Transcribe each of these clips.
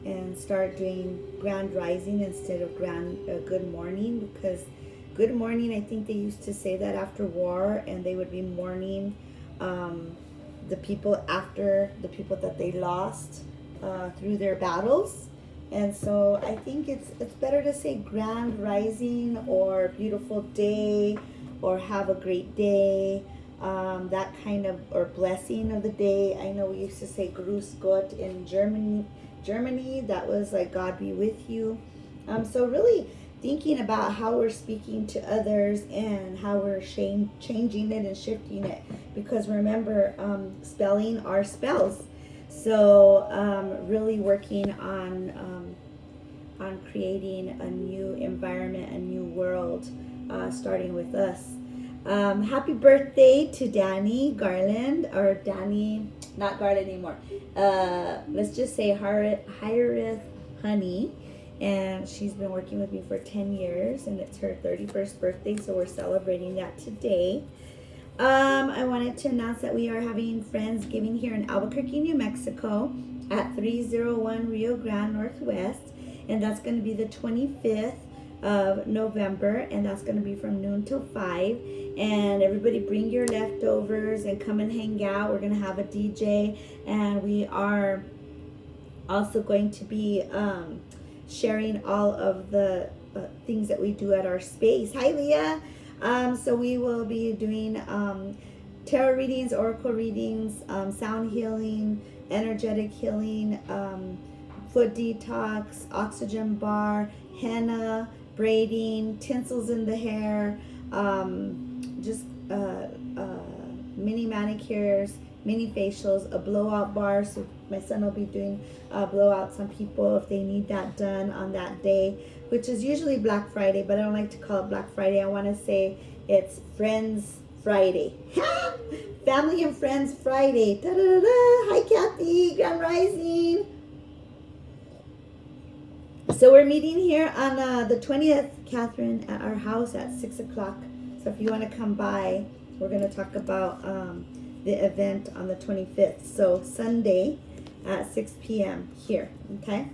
and start doing grand rising instead of good morning, because good morning, I think they used to say that after war, and they would be mourning the people after the people that they lost through their battles. And so I think it's better to say grand rising or beautiful day or have a great day, that kind of, or blessing of the day. I know we used to say Grüß Gott in Germany. That was like God be with you. So really thinking about how we're speaking to others and how we're changing it and shifting it, because remember, spelling our spells. So really working on creating a new environment, a new world, starting with us. Happy birthday to Danny Garland, or Danny, not Garland anymore. Let's just say Hireth Honey. And she's been working with me for 10 years, and it's her 31st birthday, so we're celebrating that today. I wanted to announce that we are having Friendsgiving here in Albuquerque, New Mexico at 301 Rio Grande Northwest, and that's going to be the 25th of November, and that's going to be from noon till 5. And everybody bring your leftovers and come and hang out. We're going to have a DJ, and we are also going to be sharing all of the things that we do at our space. Hi, Leah. So we will be doing tarot readings, oracle readings, sound healing, energetic healing, foot detox, oxygen bar, henna, braiding, tinsels in the hair, just mini manicures, mini facials, a blowout bar. So my son will be doing blowouts on people if they need that done on that day, which is usually Black Friday, but I don't like to call it Black Friday. I want to say it's Friends Friday. Family and Friends Friday. Da, da, da, da. Hi, Kathy. Grand Rising. So we're meeting here on the 20th, Catherine, at our house at 6 o'clock. So if you want to come by, we're going to talk about the event on the 25th. So Sunday at 6 p.m. here, okay?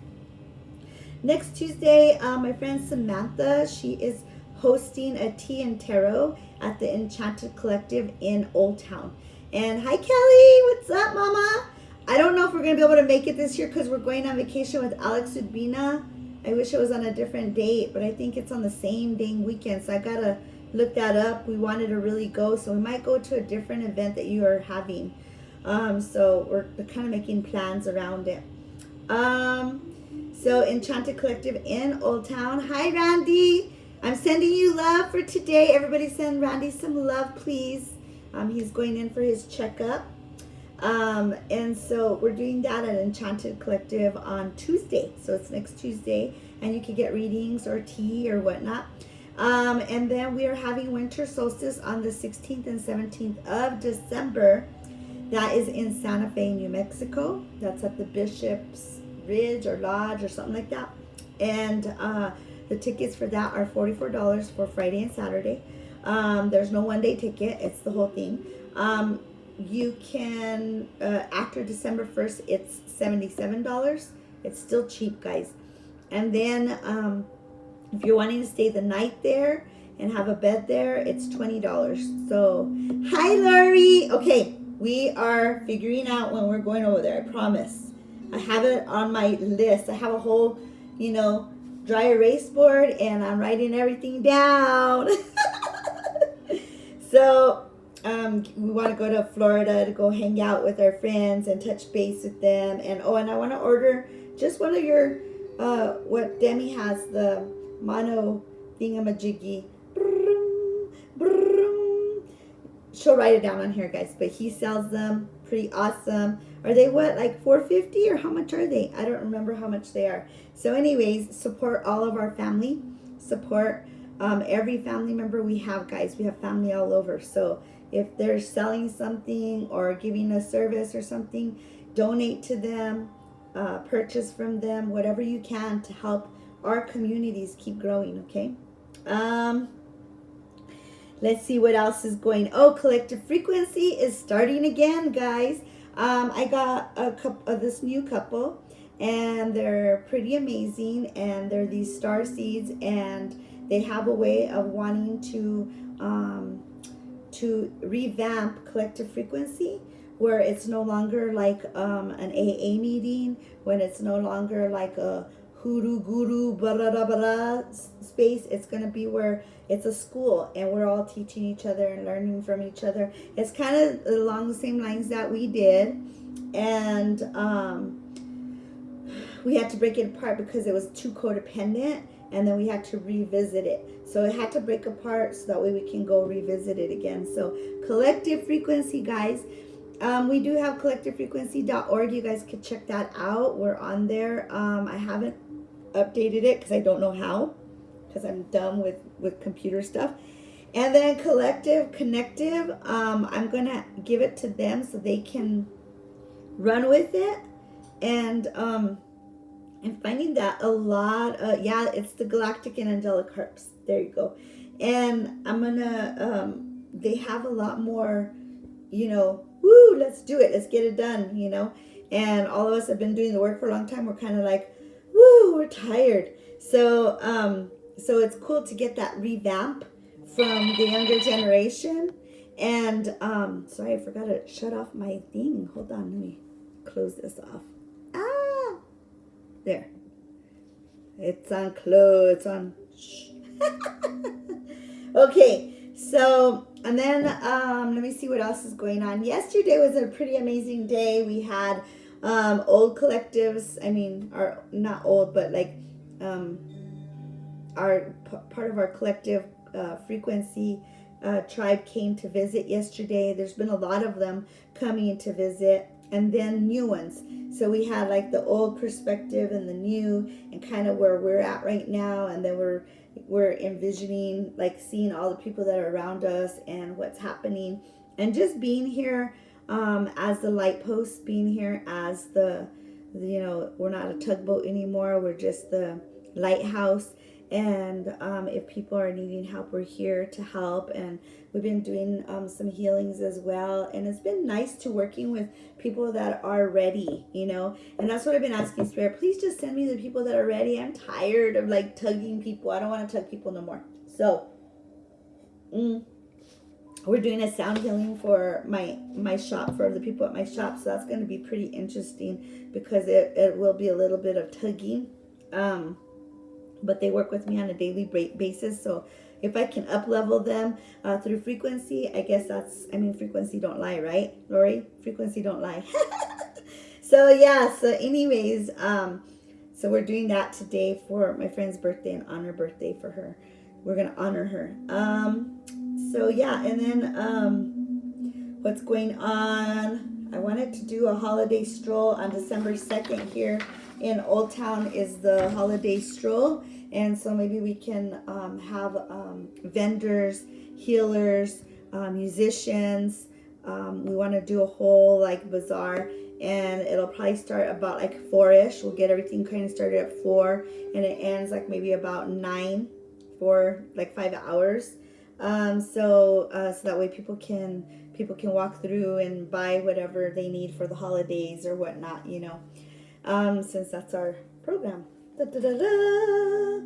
Next Tuesday, my friend Samantha, she is hosting a tea and tarot at the Enchanted Collective in Old Town. And hi, Kelly. What's up, Mama? I don't know if we're going to be able to make it this year because we're going on vacation with Alex Udbina. I wish it was on a different date, but I think it's on the same dang weekend, so I got to look that up. We wanted to really go, so we might go to a different event that you are having. So we're kind of making plans around it. So Enchanted Collective in Old Town. Hi, Randy. I'm sending you love for today. Everybody send Randy some love, please. He's going in for his checkup. And so we're doing that at Enchanted Collective on Tuesday. So it's next Tuesday, and you can get readings or tea or whatnot. And then we are having winter solstice on the 16th and 17th of December. That is in Santa Fe, New Mexico. That's at the Bishop's Ridge or Lodge or something like that. And the tickets for that are $44 for Friday and Saturday. There's no one-day ticket. It's the whole thing. You can, after December 1st, it's $77. It's still cheap, guys. And then if you're wanting to stay the night there and have a bed there, it's $20. So, hi, Lori. Okay, we are figuring out when we're going over there, I promise. I have it on my list. I have a whole, dry erase board, and I'm writing everything down. So, we want to go to Florida to go hang out with our friends and touch base with them. And I want to order just one of your, what Demi has, the mono thingamajiggy. She'll write it down on here, guys. But he sells them. Pretty awesome. Are they what, like $4.50 or how much are they? I don't remember how much they are. So anyways, support all of our family. Support every family member we have, guys. We have family all over. So if they're selling something or giving a service or something, donate to them, purchase from them, whatever you can to help our communities keep growing, okay? Let's see what else is going. Collective Frequency is starting again, guys. I got this new couple, and they're pretty amazing, and they're these star seeds, and they have a way of wanting to revamp collective frequency, where it's no longer like an AA meeting, when it's no longer like a hoodoo guru blah blah space. It's going to be where it's a school and we're all teaching each other and learning from each other. It's kind of along the same lines that we did, and we had to break it apart because it was too codependent, and then we had to revisit it. So it had to break apart so that way we can go revisit it again. So collective frequency, guys. We do have collectivefrequency.org. You guys can check that out. We're on there. I haven't updated it because I don't know how, because I'm dumb with computer stuff. And then collective connective, I'm going to give it to them so they can run with it. And I'm finding that a lot, yeah, it's the galactic and angelic harps. There you go. And I'm going to, they have a lot more, you know, woo, let's do it. Let's get it done, you know. And all of us have been doing the work for a long time. We're kind of like, woo, we're tired. So, so it's cool to get that revamp from the younger generation. And, sorry, I forgot to shut off my thing. Hold on, let me close this off. Ah, there. It's on close. It's on. Shh. Okay, so, and then let me see what else is going on. Yesterday was a pretty amazing day. We had old collectives. I mean, our not old, but like our part of our collective frequency tribe came to visit yesterday. There's been a lot of them coming to visit, and then new ones. So we had like the old perspective and the new, and kind of where we're at right now, and then we're envisioning, like seeing all the people that are around us and what's happening, and just being here as the light post, being here as the, you know, we're not a tugboat anymore. We're just the lighthouse. And if people are needing help, we're here to help. And we've been doing some healings as well. And it's been nice to working with people that are ready, you know. And that's what I've been asking Spirit. Please just send me the people that are ready. I'm tired of like tugging people. I don't want to tug people no more. So we're doing a sound healing for my shop, for the people at my shop. So that's going to be pretty interesting because it will be a little bit of tugging. But they work with me on a daily basis. So if I can up level them through frequency, I guess that's, I mean, frequency don't lie, right, Lori? Frequency don't lie. So yeah, so anyways, so we're doing that today for my friend's birthday, and honor birthday for her. We're going to honor her. So yeah, and then what's going on? I wanted to do a holiday stroll on December 2nd here in Old Town is the holiday stroll. And so maybe we can have vendors, healers, musicians. We want to do a whole like bazaar, and it'll probably start about like 4ish. We'll get everything kind of started at 4, and it ends like maybe about 9 for like 5 hours. So that way people can walk through and buy whatever they need for the holidays or whatnot, you know. Since that's our program. Da, da, da, da.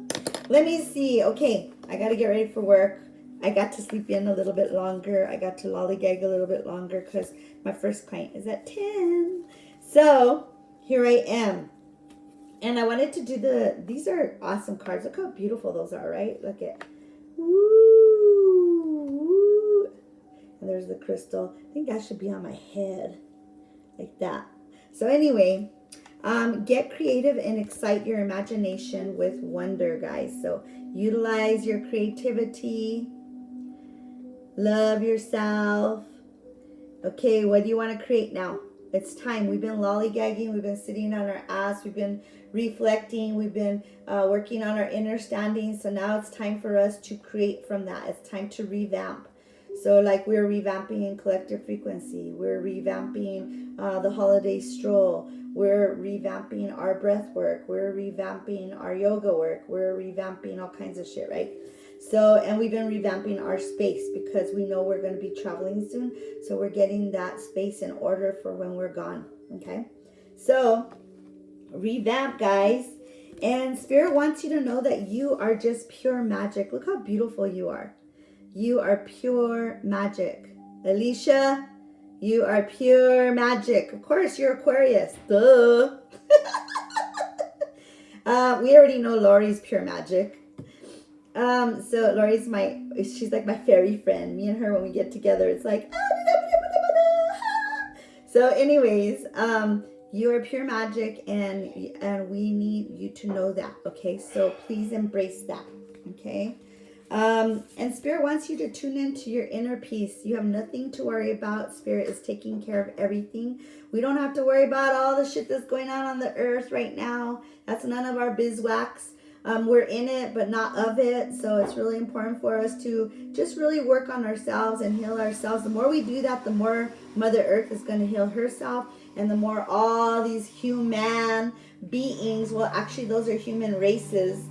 Let me see. Okay, I got to get ready for work. I got to sleep in a little bit longer. I got to lollygag a little bit longer because my first client is at 10. So here I am. And I wanted to do these are awesome cards. Look how beautiful those are, right? Look at, woo. And there's the crystal. I think that should be on my head like that. So anyway, get creative and excite your imagination with wonder, guys. So utilize your creativity. Love yourself. Okay, what do you want to create now? It's time. We've been lollygagging. We've been sitting on our ass. We've been reflecting. We've been working on our understanding. So now it's time for us to create from that. It's time to revamp. So like we're revamping in collective frequency. We're revamping the holiday stroll. We're revamping our breath work. We're revamping our yoga work. We're revamping all kinds of shit, right? So, and we've been revamping our space because we know we're going to be traveling soon. So we're getting that space in order for when we're gone. Okay. So revamp, guys. And Spirit wants you to know that you are just pure magic. Look how beautiful you are. You are pure magic. Alicia, you are pure magic. Of course, you're Aquarius. Duh. We already know Lori's pure magic. So Lori's she's like my fairy friend. Me and her, when we get together, it's like, so anyways, you are pure magic, and we need you to know that, okay? So please embrace that, okay? And Spirit wants you to tune into your inner peace. You have nothing to worry about. Spirit is taking care of everything. We don't have to worry about all the shit that's going on the earth right now. That's none of our bizwax. We're in it, but not of it. So it's really important for us to just really work on ourselves and heal ourselves. The more we do that, the more Mother Earth is going to heal herself. And the more all these human beings, well, actually, those are human races,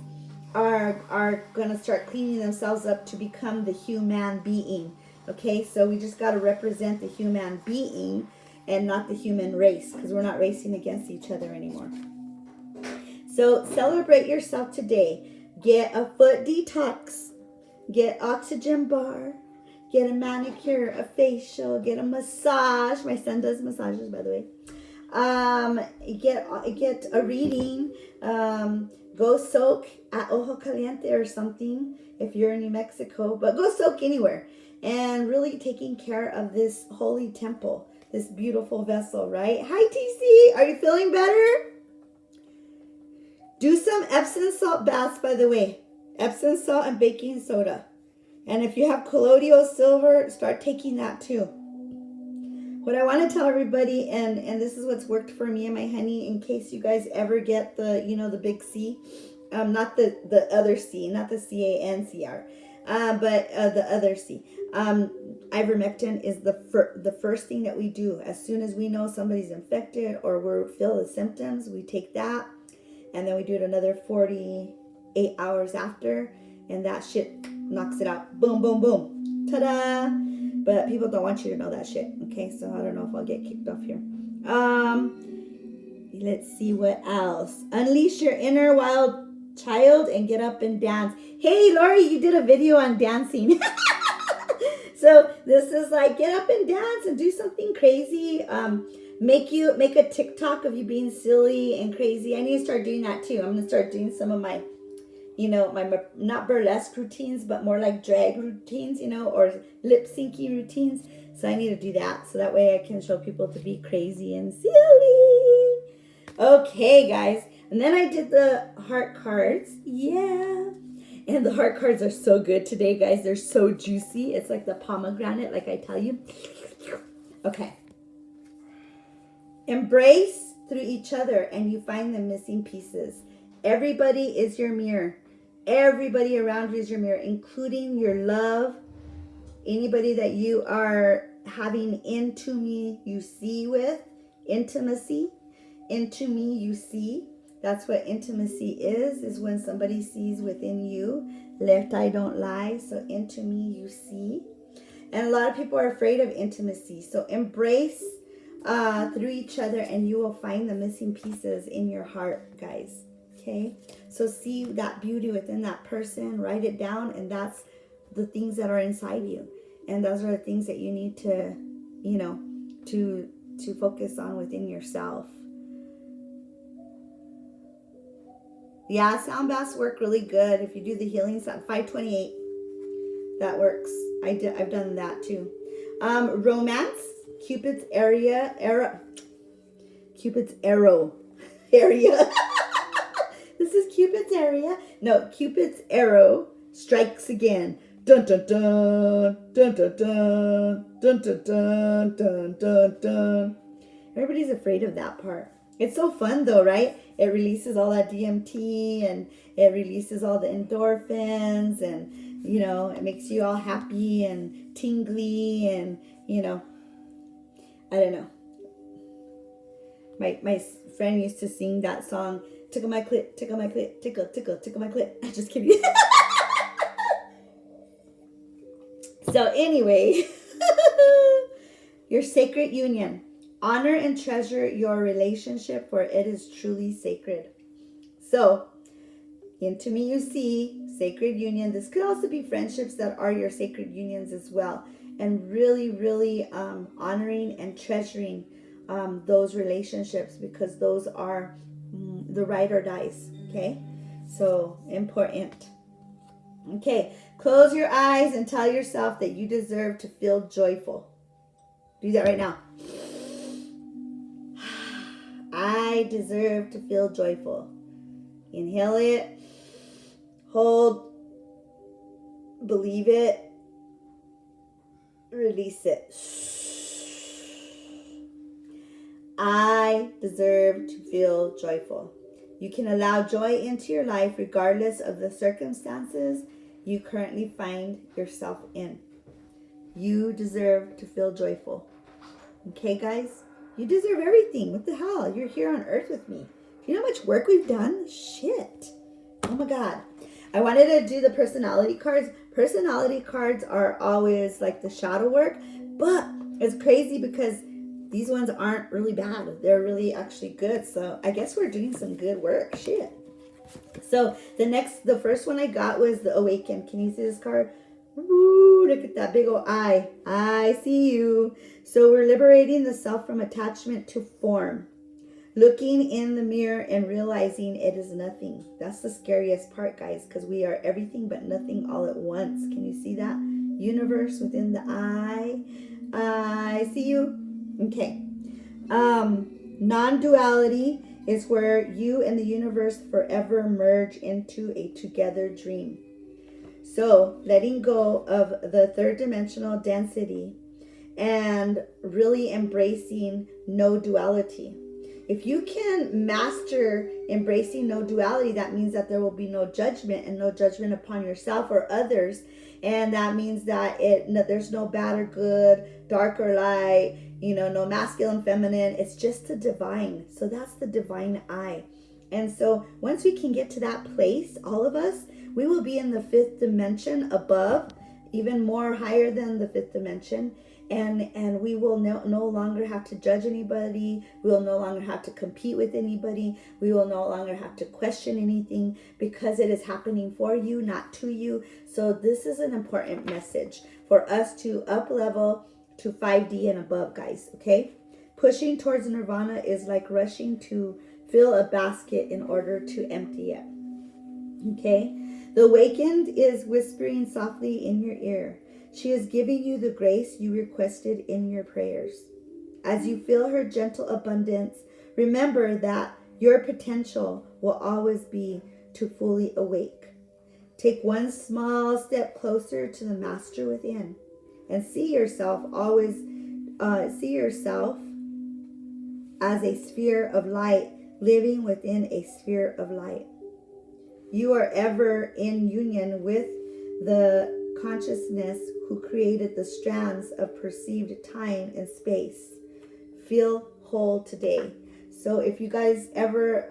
are going to start cleaning themselves up to become the human being. Okay, so we just got to represent the human being and not the human race, because we're not racing against each other anymore. So celebrate yourself today. Get a foot detox. Get oxygen bar. Get a manicure, a facial. Get a massage. My son does massages, by the way. Get a reading. Go soak at Ojo Caliente or something if you're in New Mexico. But go soak anywhere. And really taking care of this holy temple. This beautiful vessel, right? Hi, TC. Are you feeling better? Do some Epsom salt baths, by the way. Epsom salt and baking soda. And if you have colloidal silver, start taking that too. What I want to tell everybody, and this is what's worked for me and my honey, in case you guys ever get the, the big C. Not the other C, not the CANCR. But the other C. Ivermectin is the first thing that we do. As soon as we know somebody's infected or we feel the symptoms, we take that. And then we do it another 48 hours after. And that shit knocks it out. Boom, boom, boom. Ta-da! But people don't want you to know that shit. Okay, so I don't know if I'll get kicked off here. Let's see what else. Unleash your inner wild child and get up and dance. Hey, Lori, you did a video on dancing. So this is like, get up and dance and do something crazy. Make a TikTok of you being silly and crazy. I need to start doing that too. I'm gonna start doing some of my, my not burlesque routines, but more like drag routines, or lip syncing routines. So I need to do that, so that way I can show people to be crazy and silly. Okay, guys. And then I did the heart cards. Yeah. And the heart cards are so good today, guys. They're so juicy. It's like the pomegranate, like I tell you. Okay. Embrace through each other and you find the missing pieces. Everybody is your mirror. Everybody around you is your mirror, including your love. Anybody that you are having into me, you see with. Intimacy. Into me, you see. That's what intimacy is when somebody sees within you. Left eye don't lie. So into me, you see. And a lot of people are afraid of intimacy. So embrace through each other and you will find the missing pieces in your heart, guys. Okay, so see that beauty within that person, write it down, and that's the things that are inside you, and those are the things that you need to to focus on within yourself. Yeah, sound baths work really good if you do the healing sound. 528, that works. I've done that too. Romance. Cupid's arrow. This is Cupid's area. No, Cupid's arrow strikes again. Dun dun dun dun dun dun dun dun dun dun dun dun. Everybody's afraid of that part. It's so fun though, right? It releases all that DMT and it releases all the endorphins, and it makes you all happy and tingly, and I don't know. My friend used to sing that song, tickle my clit, tickle my clit, tickle, tickle, tickle my clit. Just kidding. So anyway, your sacred union. Honor and treasure your relationship, for it is truly sacred. So, into me you see sacred union. This could also be friendships that are your sacred unions as well. And really, really honoring and treasuring those relationships, because those are the ride or dies. Okay? So, important. Okay, close your eyes and tell yourself that you deserve to feel joyful. Do that right now. I deserve to feel joyful. Inhale it, hold, believe it, release it. I deserve to feel joyful. You can allow joy into your life regardless of the circumstances you currently find yourself in. You deserve to feel joyful. Okay, guys? You deserve everything. What the hell? You're here on earth with me. Do you know how much work we've done? Shit. Oh my God. I wanted to do the personality cards. Personality cards are always like the shadow work, but it's crazy because these ones aren't really bad. They're really actually good. So I guess we're doing some good work. Shit. So the first one I got was the Awaken. Can you see this card? Ooh, look at that big old eye. I see you. So we're liberating the self from attachment to form. Looking in the mirror and realizing it is nothing. That's the scariest part, guys, because we are everything but nothing all at once. Can you see that? Universe within the eye. I see you. Okay. Non-duality is where you and the universe forever merge into a together dream. So letting go of the third dimensional density and really embracing no duality. If you can master embracing no duality, that means that there will be no judgment, and no judgment upon yourself or others. And that means that there's no bad or good, dark or light, no masculine, feminine. It's just the divine. So that's the divine eye. And so once we can get to that place, all of us, we will be in the fifth dimension above, even more higher than the fifth dimension. And we will no longer have to judge anybody. We will no longer have to compete with anybody. We will no longer have to question anything, because it is happening for you, not to you. So this is an important message for us to up level to 5D and above, guys. Okay? Pushing towards nirvana is like rushing to fill a basket in order to empty it. Okay? The awakened is whispering softly in your ear. She is giving you the grace you requested in your prayers. As you feel her gentle abundance, remember that your potential will always be to fully awake. Take one small step closer to the master within, and see yourself as a sphere of light living within a sphere of light. You are ever in union with the consciousness who created the strands of perceived time and space. Feel whole today. So if you guys ever,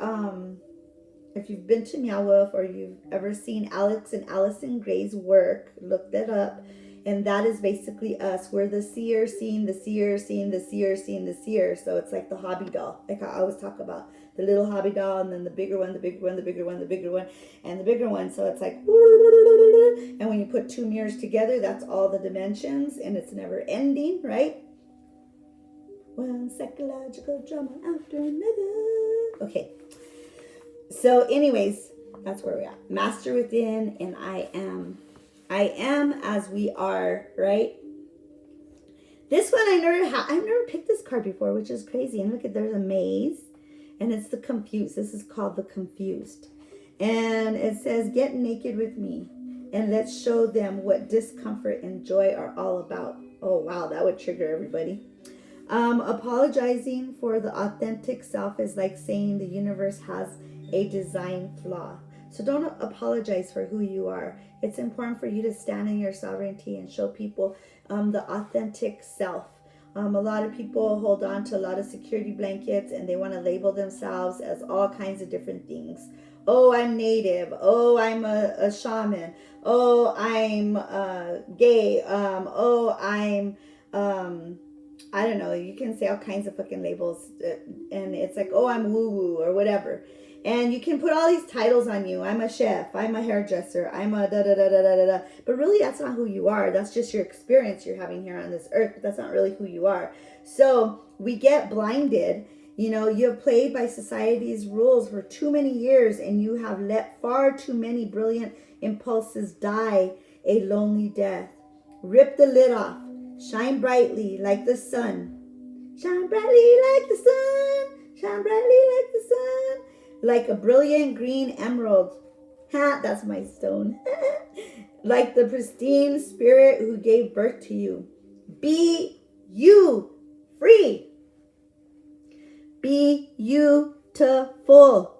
if you've been to Meow Wolf, or you've ever seen Alex and Allison Gray's work, look that up. And that is basically us. We're the seer seeing the seer, seeing the seer, seeing the seer. So it's like the hobby doll, like I always talk about. The little hobby doll, and then the bigger one, the bigger one, the bigger one, the bigger one, and the bigger one. So it's like, and when you put two mirrors together, that's all the dimensions, and it's never ending, right? One psychological drama after another. Okay. So anyways, that's where we're at. Master within, and I am. I am as we are, right? This one I've never picked this card before, which is crazy. And look at, there's a maze. And it's the confused. This is called the confused. And it says, get naked with me, and let's show them what discomfort and joy are all about. Oh, wow. That would trigger everybody. Apologizing for the authentic self is like saying the universe has a design flaw. So don't apologize for who you are. It's important for you to stand in your sovereignty and show people the authentic self. A lot of people hold on to a lot of security blankets, and they want to label themselves as all kinds of different things. Oh, I'm native. Oh, I'm a shaman. Oh, I'm gay. Oh, I'm I don't know, you can say all kinds of fucking labels, and it's like, oh, I'm woo woo or whatever. And you can put all these titles on you. I'm a chef, I'm a hairdresser, I'm a da da da da da da da. But really, that's not who you are. That's just your experience you're having here on this earth. But that's not really who you are. So we get blinded. You know, you have played by society's rules for too many years, and you have let far too many brilliant impulses die a lonely death. Rip the lid off. Shine brightly like the sun. Shine brightly like the sun. Shine brightly like the sun. Like a brilliant green emerald. Ha, that's my stone. Like the pristine spirit who gave birth to you. Be you free. Be beautiful.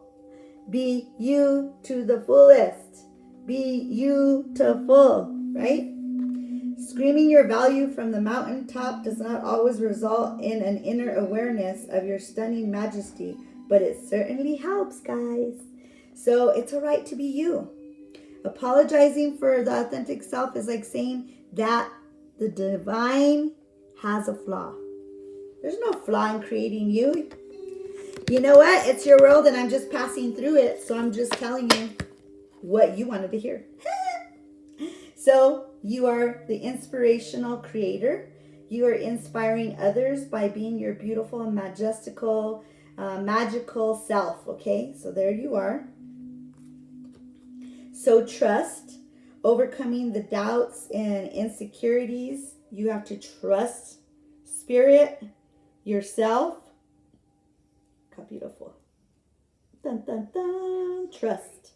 Be you to the fullest. Be beautiful, right? Screaming your value from the mountaintop does not always result in an inner awareness of your stunning majesty, but it certainly helps, guys. So it's all right to be you. Apologizing for the authentic self is like saying that the divine has a flaw. There's no flaw in creating you. You know what? It's your world and I'm just passing through it. So I'm just telling you what you wanted to hear. So you are the inspirational creator. You are inspiring others by being your beautiful and majestical, magical self. Okay, so there you are. So trust, overcoming the doubts and insecurities. You have to trust spirit, yourself. How beautiful. Dun, dun, dun. Trust.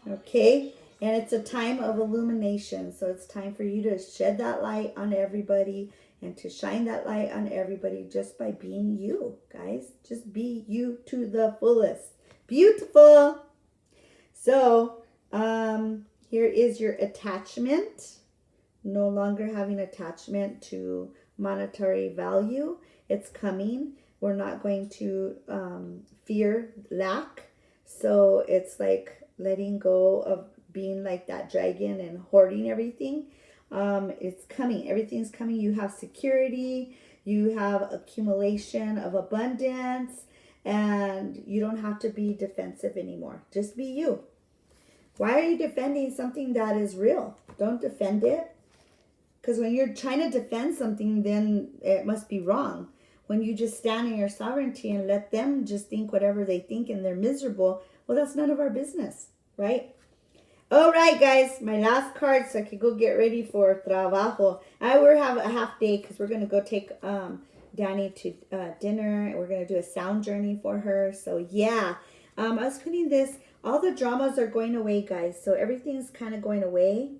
Okay. And it's a time of illumination. So it's time for you to shed that light on everybody and to shine that light on everybody just by being you, guys. Just be you to the fullest. Beautiful. So here is your attachment. No longer having attachment to monetary value. It's coming. We're not going to fear lack. So it's like letting go of being like that dragon and hoarding everything. It's coming. Everything's coming. You have security. You have accumulation of abundance. And you don't have to be defensive anymore. Just be you. Why are you defending something that is real? Don't defend it. Because when you're trying to defend something, then it must be wrong. When you just stand in your sovereignty and let them just think whatever they think and they're miserable, well, that's none of our business, right? All right, guys, my last card so I can go get ready for trabajo. I will have a half day because we're going to go take Danny to dinner. And we're going to do a sound journey for her. So, yeah, I was putting this. All the dramas are going away, guys. So everything's kind of going away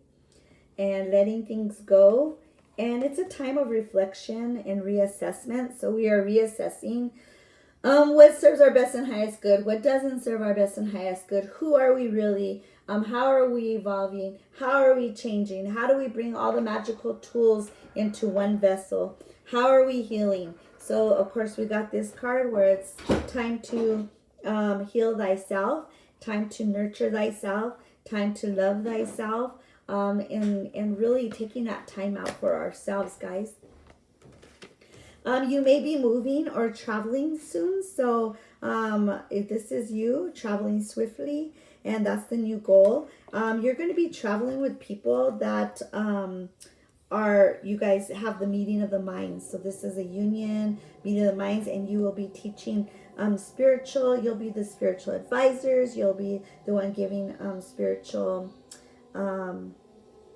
and letting things go. And it's a time of reflection and reassessment. So we are reassessing what serves our best and highest good, what doesn't serve our best and highest good, who are we really, how are we evolving, how are we changing, how do we bring all the magical tools into one vessel, how are we healing. So of course we got this card where it's time to heal thyself, time to nurture thyself, time to love thyself, and really taking that time out for ourselves, guys. You may be moving or traveling soon. So if this is you traveling swiftly, and that's the new goal, you're going to be traveling with people that you guys have the meeting of the minds. So this is a union, meeting of the minds, and you will be teaching spiritual. You'll be the spiritual advisors. You'll be the one giving spiritual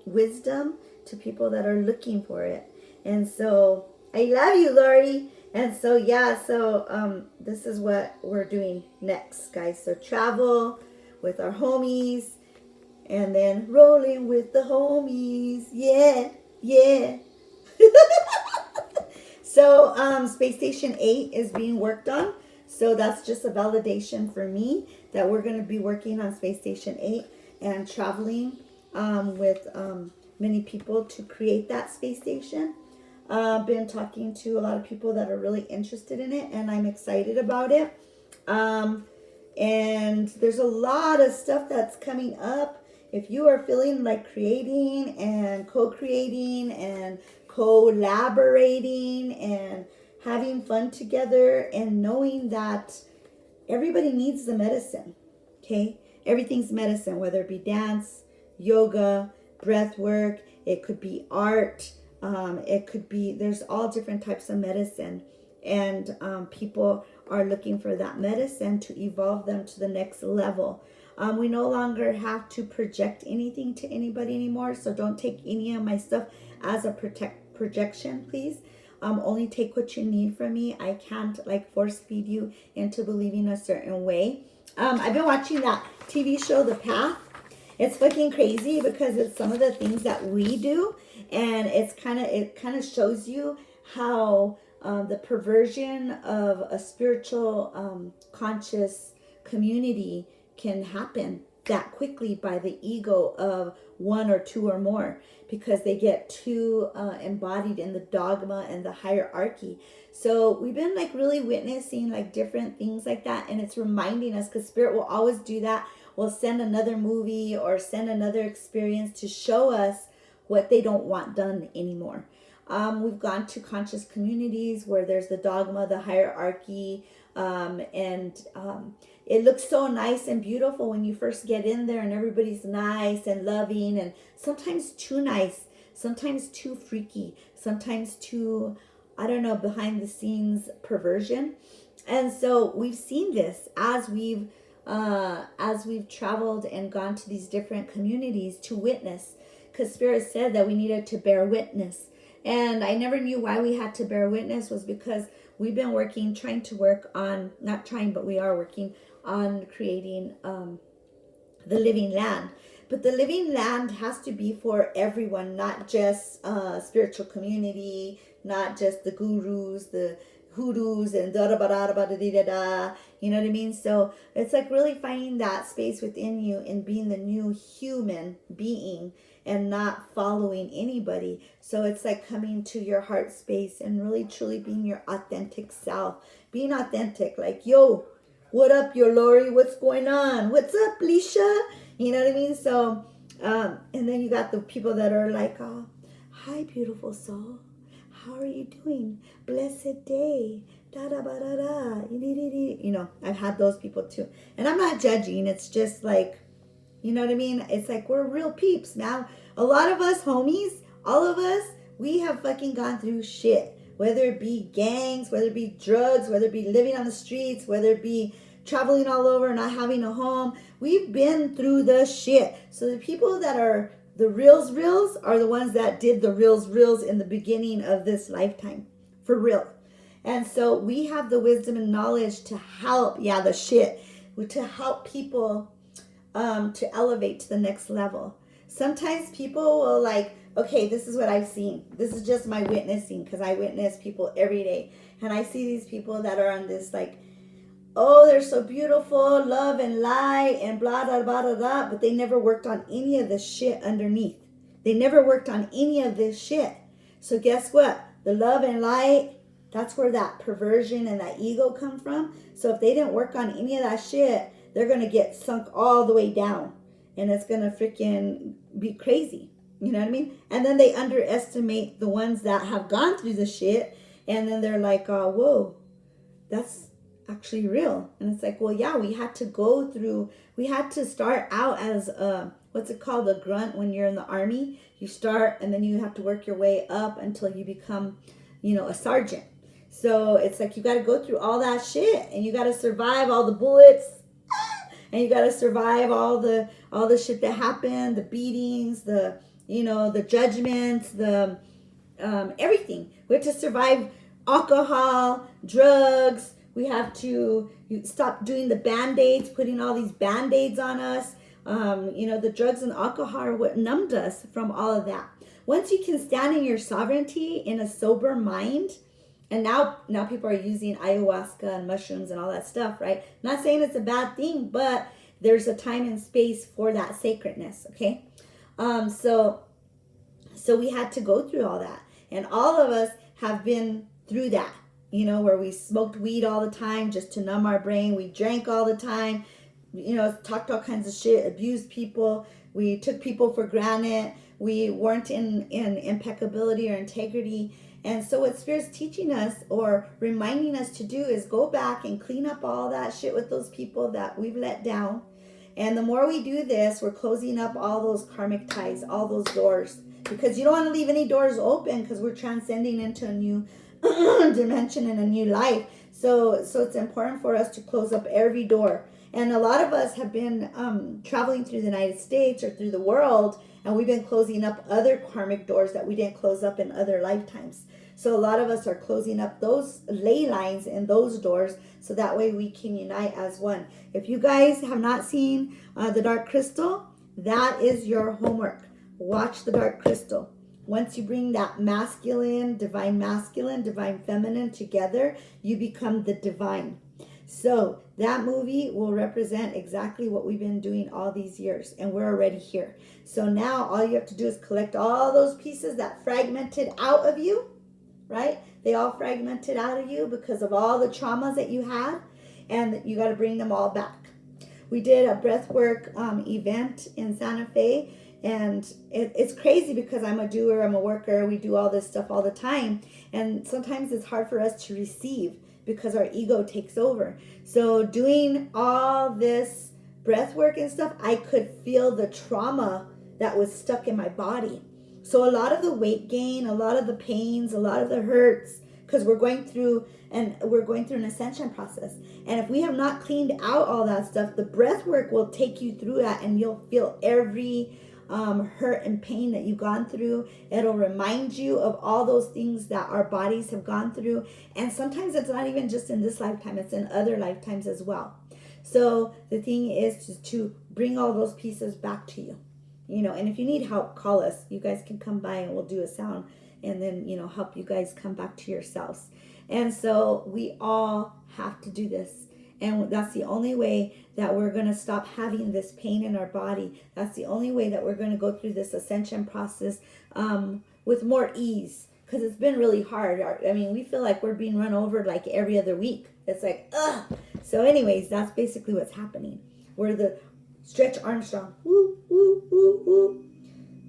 wisdom to people that are looking for it. And so I love you, Lori. And so, yeah, so this is what we're doing next, guys. So travel with our homies and then rolling with the homies. Yeah, yeah. So Space Station 8 is being worked on. So that's just a validation for me that we're going to be working on Space Station 8 and traveling with many people to create that space station. Been talking to a lot of people that are really interested in it, and I'm excited about it. And there's a lot of stuff that's coming up. If you are feeling like creating and co-creating and collaborating and having fun together and knowing that everybody needs the medicine. Okay? Everything's medicine, whether it be dance, yoga, breath work, it could be art, it could be, there's all different types of medicine. And people are looking for that medicine to evolve them to the next level. We no longer have to project anything to anybody anymore. So don't take any of my stuff as a projection, please. Only take what you need from me. I can't like force feed you into believing a certain way. I've been watching that TV show, The Path. It's fucking crazy because it's some of the things that we do, and it kind of shows you how the perversion of a spiritual conscious community can happen that quickly by the ego of one or two or more, because they get too embodied in the dogma and the hierarchy. So we've been like really witnessing like different things like that, and it's reminding us, because spirit will always do that, will send another movie or send another experience to show us what they don't want done anymore. We've gone to conscious communities where there's the dogma, the hierarchy, and it looks so nice and beautiful when you first get in there, and everybody's nice and loving, and sometimes too nice, sometimes too freaky, sometimes too, I don't know, behind the scenes perversion. And so we've seen this as we've traveled and gone to these different communities to witness, because Spirit said that we needed to bear witness. And I never knew why we had to bear witness, was because we've been trying to work on, not trying, but we are working on creating the living land. But the living land has to be for everyone, not just spiritual community, not just the gurus, the hoodoos, and da da da da da da da. You know what I mean? So it's like really finding that space within you and being the new human being and not following anybody. So it's like coming to your heart space and really truly being your authentic self. Being authentic, like, yo, what up, yo, Lori? What's going on? What's up, Leisha? You know what I mean? So, and then you got the people that are like, oh, hi, beautiful soul. How are you doing? Blessed day. Da da da da da. You know, I've had those people too. And I'm not judging. It's just like, you know what I mean? It's like we're real peeps. Now, a lot of us homies, all of us, we have fucking gone through shit. Whether it be gangs, whether it be drugs, whether it be living on the streets, whether it be traveling all over, not having a home. We've been through the shit. So the people that are the reals are the ones that did the reals in the beginning of this lifetime. For real. And so we have the wisdom and knowledge to help, to help people to elevate to the next level. Sometimes people will like, okay, this is what I've seen. This is just my witnessing, because I witness people every day. And I see these people that are on this like, oh, they're so beautiful, love and light and blah, blah, blah, blah, blah. But they never worked on any of the shit underneath. They never worked on any of this shit. So guess what? The love and light, that's where that perversion and that ego come from. So if they didn't work on any of that shit, they're going to get sunk all the way down. And it's going to freaking be crazy. You know what I mean? And then they underestimate the ones that have gone through the shit. And then they're like, oh, whoa, that's actually real. And it's like, well, yeah, we had to start out as what's it called, a grunt when you're in the army. You start and then you have to work your way up until you become, a sergeant. So it's like you got to go through all that shit, and you got to survive all the bullets, and you got to survive all the shit that happened, the beatings, the judgments, the everything. We have to survive alcohol, drugs. We have to stop doing the Band-Aids, putting all these Band-Aids on us. The drugs and alcohol are what numbed us from all of that. Once you can stand in your sovereignty in a sober mind, and now people are using ayahuasca and mushrooms and all that stuff, right? Not saying it's a bad thing, but there's a time and space for that sacredness, okay? So we had to go through all that. And all of us have been through that, where we smoked weed all the time just to numb our brain. We drank all the time, talked all kinds of shit, abused people. We took people for granted. We weren't in impeccability or integrity. And so what Spirit's teaching us or reminding us to do is go back and clean up all that shit with those people that we've let down. And the more we do this, we're closing up all those karmic ties, all those doors. Because you don't want to leave any doors open, because we're transcending into a new dimension and a new life. So it's important for us to close up every door. And a lot of us have been traveling through the United States or through the world, and we've been closing up other karmic doors that we didn't close up in other lifetimes. So a lot of us are closing up those ley lines and those doors, so that way we can unite as one. If you guys have not seen The Dark Crystal, that is your homework. Watch The Dark Crystal. Once you bring that masculine, divine feminine together, you become the divine. So that movie will represent exactly what we've been doing all these years, and we're already here. So now all you have to do is collect all those pieces that fragmented out of you, right? They all fragmented out of you because of all the traumas that you had, and you got to bring them all back. We did a breathwork event in Santa Fe, and it's crazy because I'm a doer, I'm a worker, we do all this stuff all the time, and sometimes it's hard for us to receive because our ego takes over. So doing all this breath work and stuff, I could feel the trauma that was stuck in my body. So a lot of the weight gain, a lot of the pains, a lot of the hurts, because we're going through an ascension process. And if we have not cleaned out all that stuff, the breath work will take you through that, and you'll feel every hurt and pain that you've gone through. It'll remind you of all those things that our bodies have gone through. And sometimes it's not even just in this lifetime, it's in other lifetimes as well. So the thing is to bring all those pieces back to you. And if you need help, call us. You guys can come by and we'll do a sound and then, help you guys come back to yourselves. And so we all have to do this. And that's the only way that we're going to stop having this pain in our body. That's the only way that we're going to go through this ascension process with more ease. Because it's been really hard. We feel like we're being run over like every other week. It's like, ugh. So anyways, that's basically what's happening. We're the Stretch Armstrong. Woo, woo, woo, woo.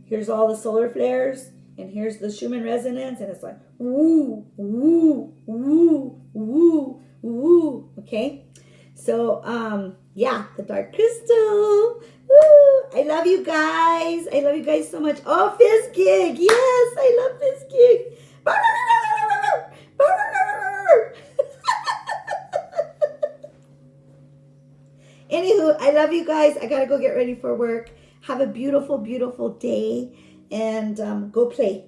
Here's all the solar flares. And here's the Schumann resonance. And it's like, woo, woo, woo, woo, woo. Okay? So, The Dark Crystal. Woo! I love you guys. I love you guys so much. Oh, Fizz Gig. Yes, I love Fizz Gig. Anywho, I love you guys. I got to go get ready for work. Have a beautiful, beautiful day. And go play.